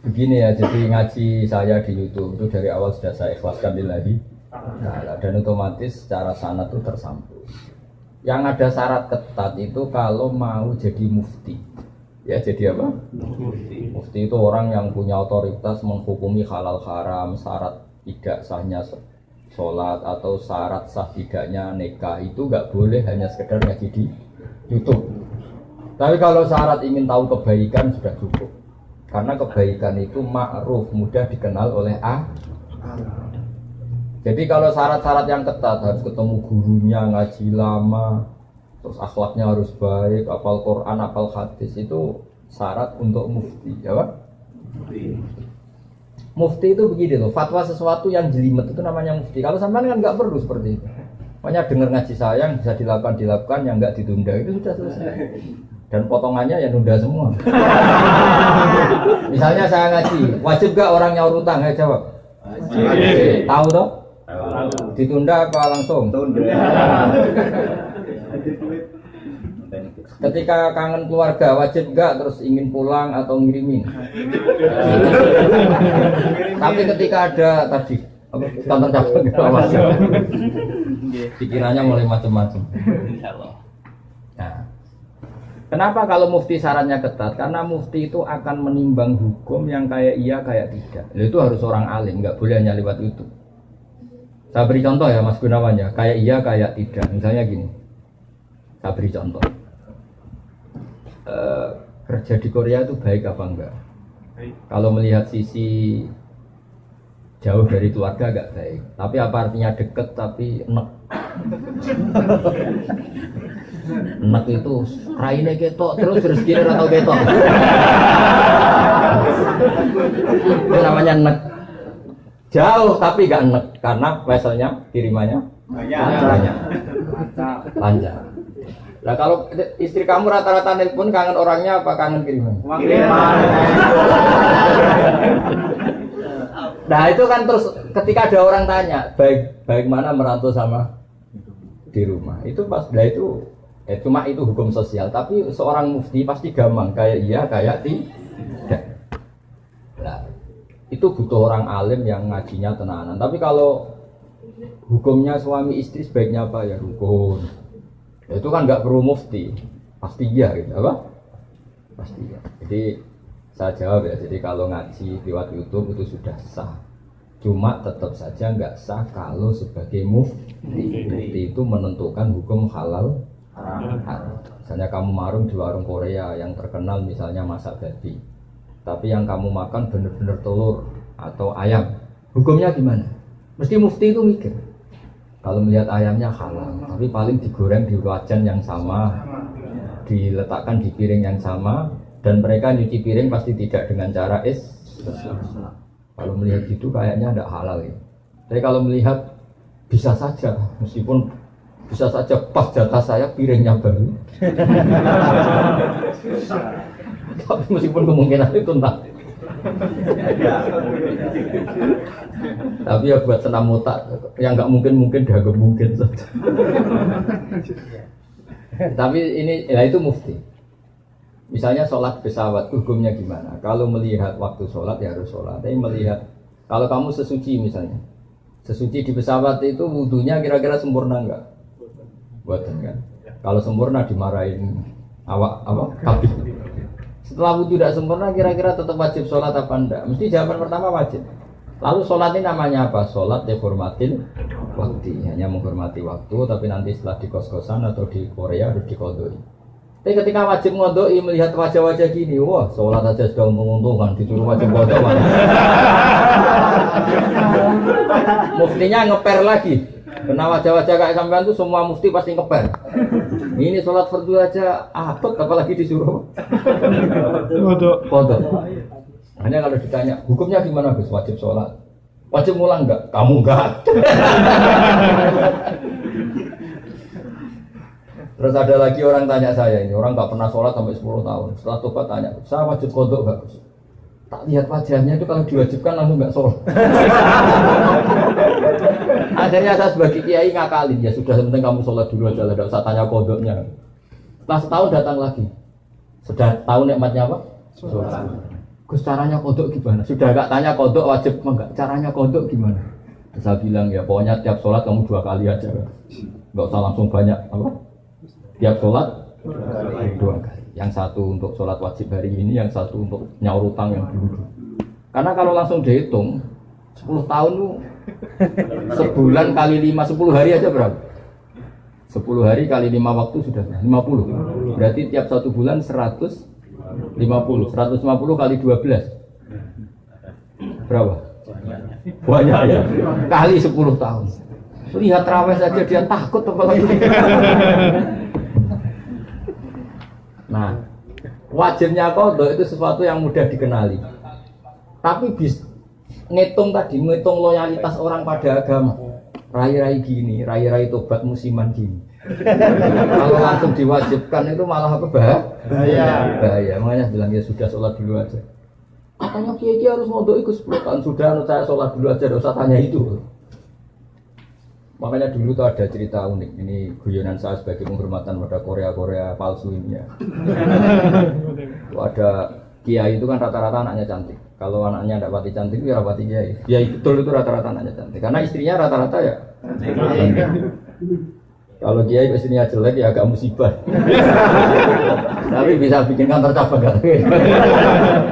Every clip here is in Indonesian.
begini ya, jadi ngaji saya di YouTube itu dari awal sudah saya ikhlaskan lillahi ta'ala, dan otomatis secara sanad itu tersambung. Yang ada syarat ketat itu kalau mau jadi mufti. Ya jadi apa? Mufti. Mufti itu orang yang punya otoritas menghukumi halal haram, syarat tidak sahnya sholat atau syarat sah tidaknya nikah itu nggak boleh hanya sekedar ngaji di YouTube. Tapi kalau syarat ingin tahu kebaikan sudah cukup. Karena kebaikan itu ma'ruf, mudah dikenal oleh Jadi kalau syarat-syarat yang ketat harus ketemu gurunya, ngaji lama, terus akhlaknya harus baik, hafal Quran, hafal hadis, itu syarat untuk mufti, ya Pak? Mufti itu begini loh, fatwa sesuatu yang jelimet itu namanya mufti. Kalau sampean kan nggak perlu seperti itu. Makanya dengar ngaji saya yang bisa dilakukan, yang nggak ditunda itu sudah selesai. Dan potongannya ya nunda semua. Misalnya saya ngaji, wajib gak orang nyaur utang? Ya jawab. Wajib. Tahu toh? Ditunda apa langsung? Tunda. Ketika kangen keluarga wajib gak terus ingin pulang atau ngirimin? Tapi ketika ada tadi kantor cabang gitu pikirannya mulai macam-macam. Nah, kenapa kalau mufti syaratnya ketat? Karena mufti itu akan menimbang hukum yang kayak iya kayak tidak. Itu harus orang alim, nggak boleh hanya lewat YouTube. Saya beri contoh ya Mas Gunawan ya, kayak iya kayak tidak. Misalnya gini, saya beri contoh. Kerja di Korea itu baik apa enggak? Kalau melihat sisi jauh dari keluarga agak baik. Tapi apa artinya deket tapi enek? Enek itu raine ketok terus rezekine ora tau ketok. Itu namanya enek. Jauh tapi gak enek karena weselnya kirimannya banyak. Lancar. Lah kalau istri kamu rata-rata nelpon kangen orangnya apa kangen kiriman? Kiriman. Nah itu kan terus ketika ada orang tanya baik mana merantau sama di rumah itu pas lah itu cuma itu hukum sosial tapi seorang mufti pasti gampang kayak iya kayak tidak. Nah itu butuh orang alim yang ngajinya tenanan. Tapi kalau hukumnya suami istri sebaiknya apa ya rukun. Itu kan nggak perlu mufti pasti iya gitu apa? Pasti iya. Jadi saya jawab ya, jadi kalau ngaji lewat YouTube itu sudah sah. Cuma tetap saja nggak sah kalau sebagai mufti. Mufti itu menentukan hukum halal haram. Misalnya kamu marung di warung Korea yang terkenal misalnya masak babi. Tapi yang kamu makan benar-benar telur atau ayam. Hukumnya gimana? Mesti mufti itu mikir. Kalau melihat ayamnya halal, tapi paling digoreng di wajan yang sama, diletakkan di piring yang sama. Dan mereka nyuci piring pasti tidak dengan cara kalau melihat gitu kayaknya tidak halal ya. Tapi kalau melihat bisa saja, meskipun bisa saja pas jatah saya piringnya baru. Tapi meskipun kemungkinan itu entah. Tapi ya buat senam otak yang nggak mungkin dianggap mungkin saja. Tapi ini ya itu mufti. Misalnya sholat pesawat, hukumnya gimana? Kalau melihat waktu sholat ya harus sholat. Tapi melihat, kalau kamu sesuci misalnya, sesuci di pesawat itu wudunya kira-kira sempurna enggak? Buatan kan? Kalau sempurna dimarahin kabin. Setelah wudu tidak sempurna kira-kira tetap wajib sholat apa enggak? Mesti jawaban pertama wajib. Lalu sholat ini namanya apa? Sholat dihormatin waktu, hanya menghormati waktu. Tapi nanti setelah di kos-kosan atau di Korea harus dikodoi. Tapi ketika wajib ngodoi melihat wajah-wajah gini, wah sholat aja sudah menguntungkan, disuruh wajib ngodoi. Muftinya ngeper lagi, karena wajah-wajah kayak sampean itu semua mufti pasti ngeper. Ini sholat fardu aja abot, apalagi disuruh kodok. Hanya kalau ditanya, hukumnya gimana Gus? Wajib sholat, wajib ngulang enggak? Kamu enggak. Terus ada lagi orang tanya saya ini, orang nggak pernah sholat sampai 10 tahun. Setelah tobat tanya, saya wajib kodok nggak Gus? Tak lihat wajahnya itu kalau diwajibkan langsung nggak sholat. Akhirnya saya sebagai kiai ngakalin, ya sudah penting kamu sholat dulu aja lah, tidak usah tanya kodoknya. Setelah setahun datang lagi, sudah tahu nikmatnya apa? Sholat. Gus caranya kodok gimana? Sudah gak tanya kodok wajib enggak? Caranya kodok gimana? Saya bilang ya pokoknya tiap sholat kamu 2 kali aja, nggak usah langsung banyak apa? Tiap sholat 2 kali. Yang satu untuk sholat wajib hari ini, yang satu untuk nyaur utang yang dulu. Karena kalau langsung dihitung 10 tahun tuh sebulan kali 5, 10 hari aja berapa? 10 hari kali 5 waktu sudah 50. Berarti tiap 1 bulan 150. 150 kali 12 berapa? Banyak ya. Kali 10 tahun. Lihat raweh saja dia takut apalagi. Nah, wajibnya qadha itu sesuatu yang mudah dikenali. Tapi ngitung loyalitas orang pada agama. Rai-rai gini, rai-rai tobat musiman gini. Kalau langsung diwajibkan itu malah apa bahaya. Makanya bilang ya sudah sholat dulu aja. Katanya kiai harus mondok ikut 10 tahun sudah, saya sholat dulu aja, tidak usah tanya itu. Makanya dulu tuh ada cerita unik. Ini guyonan saya sebagai penghormatan pada Korea palsu ini ya. Ada kiai itu kan rata-rata anaknya cantik. Kalau anaknya tidak pati cantik, ya rapati kiai. Kiai betul itu rata-rata anaknya cantik. Karena istrinya rata-rata ya. Kalau kiai istrinya jelek ya agak musibah. Tapi bisa bikin kantor cabang kan?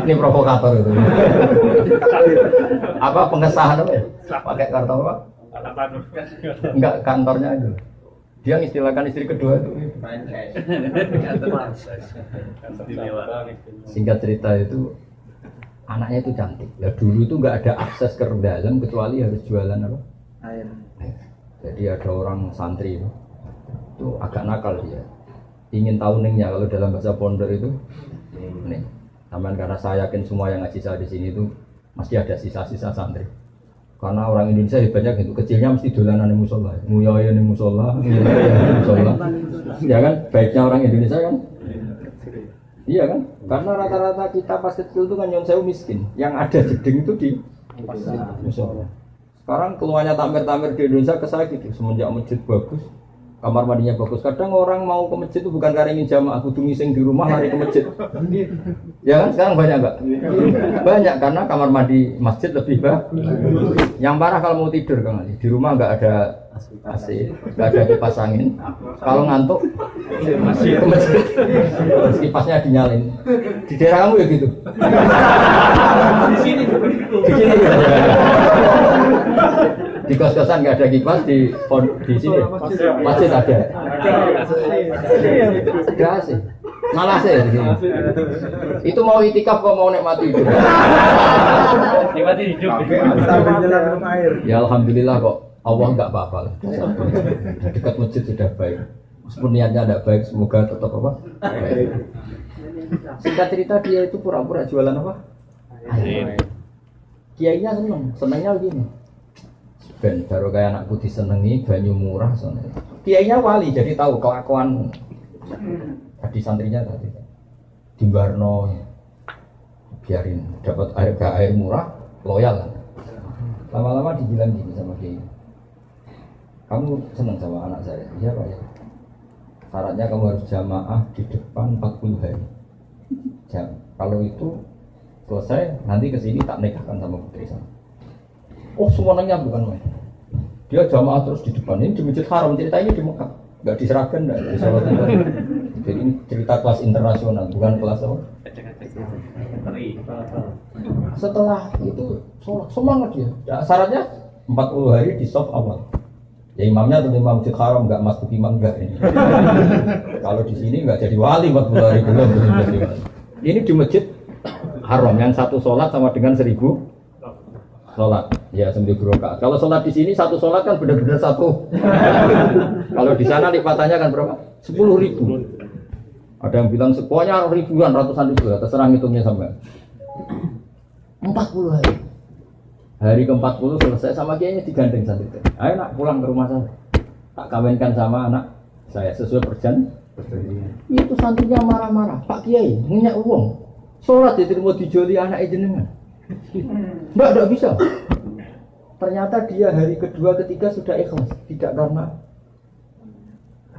Ini provokator itu. Apa pengesahan apa? Pakai kartu apa? Enggak, kantornya aja. Dia mengistilahkan istri kedua itu. Singkat cerita itu anaknya itu cantik. Ya dulu itu enggak ada akses ke dalam kecuali harus jualan apa? Air. Jadi ada orang santri itu agak nakal dia. Ingin tahu ningnya kalau dalam bahasa pondok itu nih. Taman karena saya yakin semua yang ngaji saya di sini itu masih ada sisa-sisa santri. Karena orang Indonesia hebatnya gitu, kecilnya mesti dolanan di musola, nguyoyo di musola, ya kan? Baiknya orang Indonesia kan? Iya kan? Karena rata-rata kita pas kecil itu kan nyon sewu miskin, yang ada jeding itu di musola. Sekarang keluarnya tamer-tamer di Indonesia ke saya gitu, semenjak masjid bagus, kamar mandinya bagus. Kadang orang mau ke masjid itu bukan karena ingin jamaah, kudu ngising di rumah lari ke masjid. Ya kan sekarang banyak enggak? Banyak karena kamar mandi masjid lebih bagus. Yang parah kalau mau tidur Kang Ali, di rumah enggak ada AC, enggak ada kipas angin. Kalau ngantuk ke masjid. Kipasnya dinyalin. Di daerah kamu ya gitu. Di sini. Di kos-kosan nggak ada kipas, di sini masjid ada. Ada sih, malah sih di sini. Itu mau itikaf kok mau nikmati hidup? Nikmati hidup. Ya alhamdulillah kok Allah nggak apa-apa lah. Dekat masjid sudah baik. Meskipun niatnya tidak baik, semoga tetap apa? Baik. Singkat cerita dia itu pura-pura jualan apa? Air. Kiainya senangnya begini. Ben baru kayak anakku disenengi banyu murah soalnya. Kiainya wali jadi tahu kelakuan tadi santrinya tadi. Di Barno biarin dapat air murah loyal. Lama-lama dibilang gini sama kiai. Kamu senang sama anak saya? Iya Pak ya. Syaratnya kamu harus jamaah di depan 40 hari. Kalau itu selesai nanti kesini tak nikahkan sama putri saya. Oh semuanya bukan main. Dia jamaah terus di depan ini di Masjid Haram, cerita ini di Mekah, nggak di Seragen, nggak di Solo. Jadi ini cerita kelas internasional, bukan kelas apa? Setelah itu semangat dia. Ya, syaratnya 40 hari di soft awal. Ya imamnya tentu imam Masjid Haram, nggak masuk imam nggak ini. Kalau di sini nggak jadi wali 40 hari belum jadi wali. Ini di Masjid Haram yang satu sholat sama dengan 1000 sholat, ya 1000 rakaat. Kalau sholat di sini satu sholat kan benar-benar satu. Kalau di sana lipatannya kan berapa? 10.000. Ada yang bilang pokoknya ribuan, ratusan ribu, terserah hitungnya sampai 40 hari. Hari ke-40 selesai sama kiainya digandeng santri. Ayo nak pulang ke rumah saya. Tak kawinkan sama anak saya sesuai perjanjian. Itu santrinya marah-marah. Pak Kiai, minyak uang. Sholat diterima dijoli anak jenengan. Enggak bisa. Ternyata dia hari kedua ketiga sudah ikhlas, tidak karena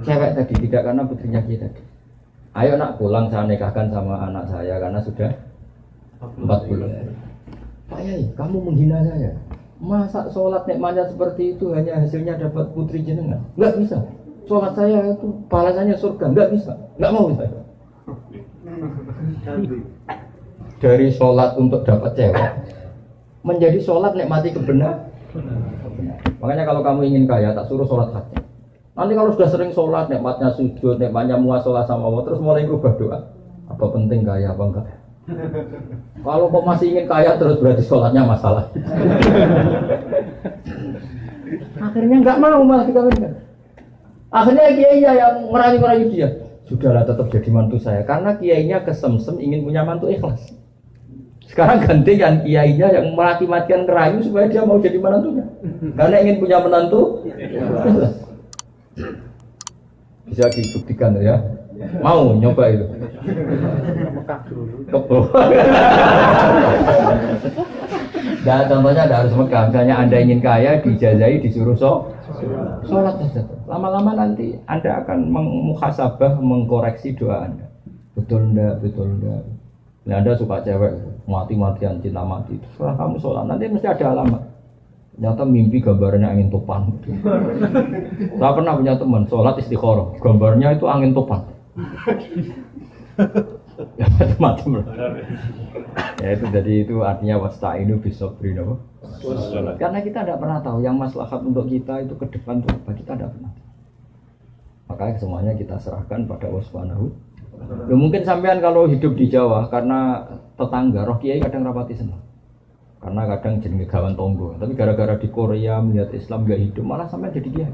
cewek tadi, tidak karena putrinya kita tadi. Ayo nak pulang saya nikahkan sama anak saya karena sudah 40 hari. Pak Yai, kamu menghina saya. Masa sholat nikmatnya seperti itu hanya hasilnya dapat putri jenengan? Enggak bisa. Sholat saya itu balasannya surga, enggak bisa. Enggak mau saya. Dari sholat untuk dapat cewek menjadi sholat nikmati kebenaran. Makanya kalau kamu ingin kaya, tak suruh sholat hati. Nanti kalau sudah sering sholat, nikmatnya sujud, nikmatnya muasalah sama Allah, terus mulai berubah doa. Apa penting kaya apa enggak? Kalau kok masih ingin kaya terus berarti sholatnya masalah. Akhirnya enggak mau malah dikawinkan. Akhirnya kiainya yang merayu-merayu dia. Sudahlah tetap jadi mantu saya karena kiainya kesemsem ingin punya mantu ikhlas. Sekarang gantikan kiainya yang mati-matian ngerayu supaya dia mau jadi menantunya. Karena ingin punya menantu ikhlas. Bisa dibuktikan ya. Mau nyoba itu. Nah, contohnya ada harus Mekah. Misalnya Anda ingin kaya, dijazahi, disuruh sholat saja. Lama-lama nanti Anda akan muhasabah, mengkoreksi doa Anda. Betul enggak, betul enggak. Nah, Anda suka cewek, mati-matian cinta mati. Setelah kamu sholat, nanti mesti ada alamat. Ternyata mimpi gambarnya angin topan. Saya pernah punya teman, sholat istikharah. Gambarnya itu angin topan. Ya macam-macam. Ya itu jadi itu artinya wasta'inu bisabri apa? Karena kita tidak pernah tahu yang maslahat untuk kita itu ke depan itu apa, kita tidak pernah. Makanya semuanya kita serahkan pada Allah Subhanahu. Ya, mungkin sampean kalau hidup di Jawa karena tetangga roh kiai kadang rapati senang. Karena kadang jadi gawan tonggo, tapi gara-gara di Korea melihat Islam gak hidup malah sampean jadi kiai.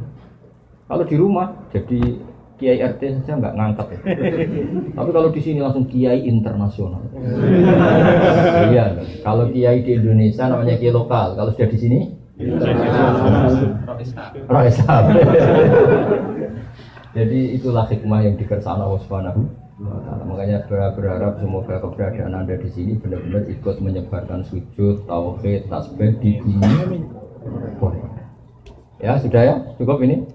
Kalau di rumah jadi kiai RT saja nggak ngangkat ya. Tapi kalau di sini langsung kiai internasional. Iya, kalau kiai di Indonesia namanya kiai lokal. Kalau sudah di sini, Islam. Jadi itulah hikmah yang dikersana Allah Subhanahu wa Ta'ala. Makanya berharap semoga keberadaan Anda di sini benar-benar ikut menyebarkan sujud, tauhid, tasbih di dunia. Ya sudah ya, cukup ini.